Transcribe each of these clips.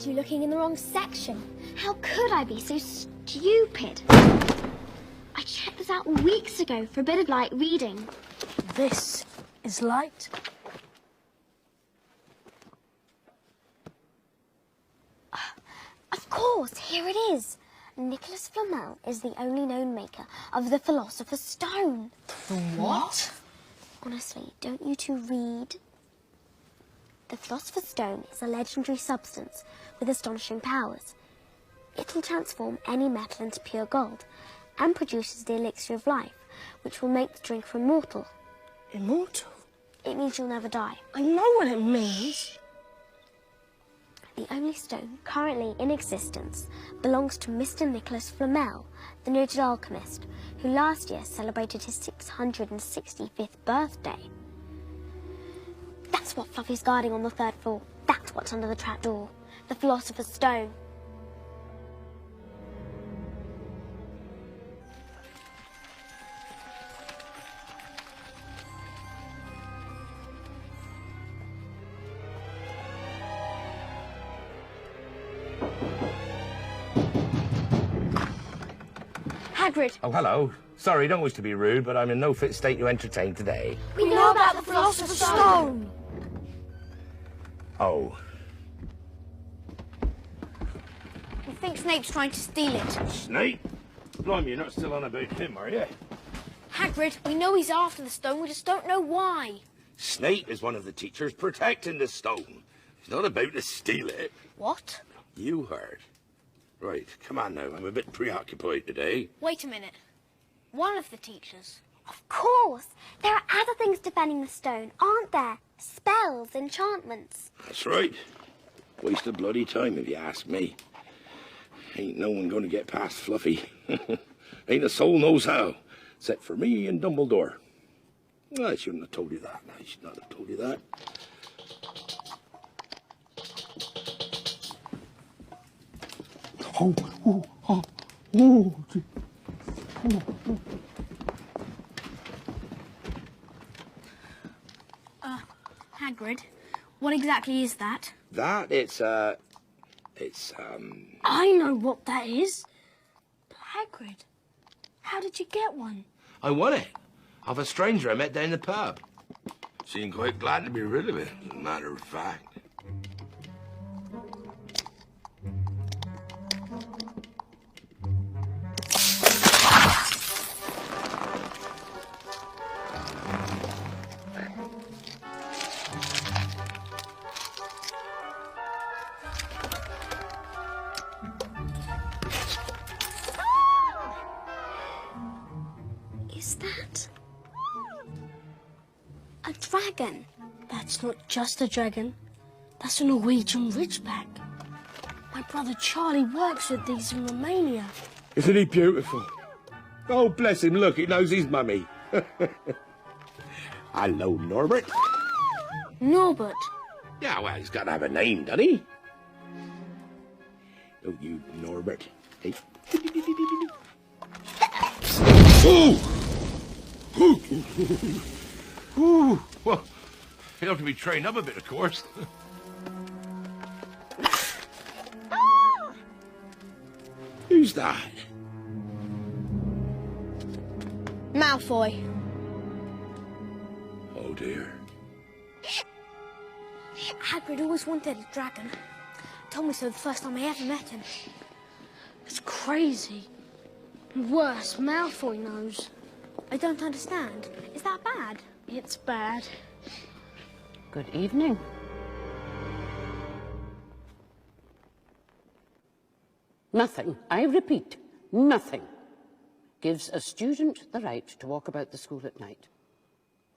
you looking in the wrong section. How could I be so stupid? I checked this out weeks ago for a bit of light reading. This is light. Of course, here it is. Nicholas Flamel is the only known maker of the Philosopher's Stone. The what? Honestly, don't you two read? The Philosopher's Stone is a legendary substance with astonishing powers. It'll transform any metal into pure gold and produces the elixir of life, which will make the drinker immortal. Immortal? It means you'll never die. I know what it means. The only stone currently in existence belongs to Mr. Nicholas Flamel, the noted alchemist, who last year celebrated his 665th birthday. That's what Fluffy's guarding on the 3rd floor. That's what's under the trapdoor. The Philosopher's Stone. Hagrid. Oh, hello. Sorry, don't wish to be rude, but I'm in no fit state to entertain today. We know about the Philosopher's Stone. Oh. We think Snape's trying to steal it. Snape? Blimey, you're not still on about him, are you? Hagrid, we know he's after the stone, we just don't know why. Snape is one of the teachers protecting the stone. He's not about to steal it. What? You heard. Right, come on now. I'm a bit preoccupied today. Wait a minute. One of the teachers? Of course. There are other things defending the stone, aren't there? Spells, enchantments. That's right. Waste of bloody time, if you ask me. Ain't no one gonna get past Fluffy. Ain't a soul knows how, except for me and Dumbledore. Well, I shouldn't have told you that. I should not have told you that. Hagrid, what exactly is that? That, it's I know what that is. But Hagrid, how did you get one? I won it. Off a stranger I met down the pub. Seemed quite glad to be rid of it, as a matter of fact. Is that a dragon? That's not just a dragon. That's a Norwegian ridgeback. My brother Charlie works with these in Romania. Isn't he beautiful? Oh, bless him. Look, he knows his mummy. Hello, Norbert. Norbert. Yeah, well, he's got to have a name, doesn't he? Oh, you, Norbert. Hey. Oh! Ooh, well, he'll have to be trained up a bit, of course. Who's that? Malfoy. Oh, dear. Hagrid always wanted a dragon. Told me so the first time I ever met him. It's crazy. And worse, Malfoy knows. I don't understand. Is that bad? It's bad. Good evening. Nothing, I repeat, nothing gives a student the right to walk about the school at night.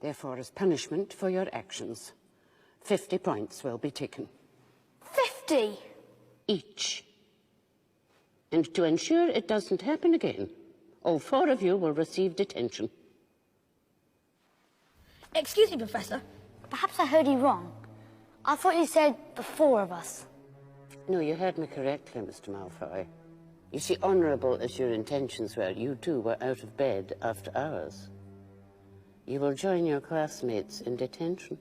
Therefore, as punishment for your actions, 50 points will be taken. 50? Each. And to ensure it doesn't happen again, all 4 of you will receive detention. Excuse me, Professor. Perhaps I heard you wrong. I thought you said the 4 of us. No, you heard me correctly, Mr. Malfoy. You see, honourable as your intentions were, you too were out of bed after hours. You will join your classmates in detention.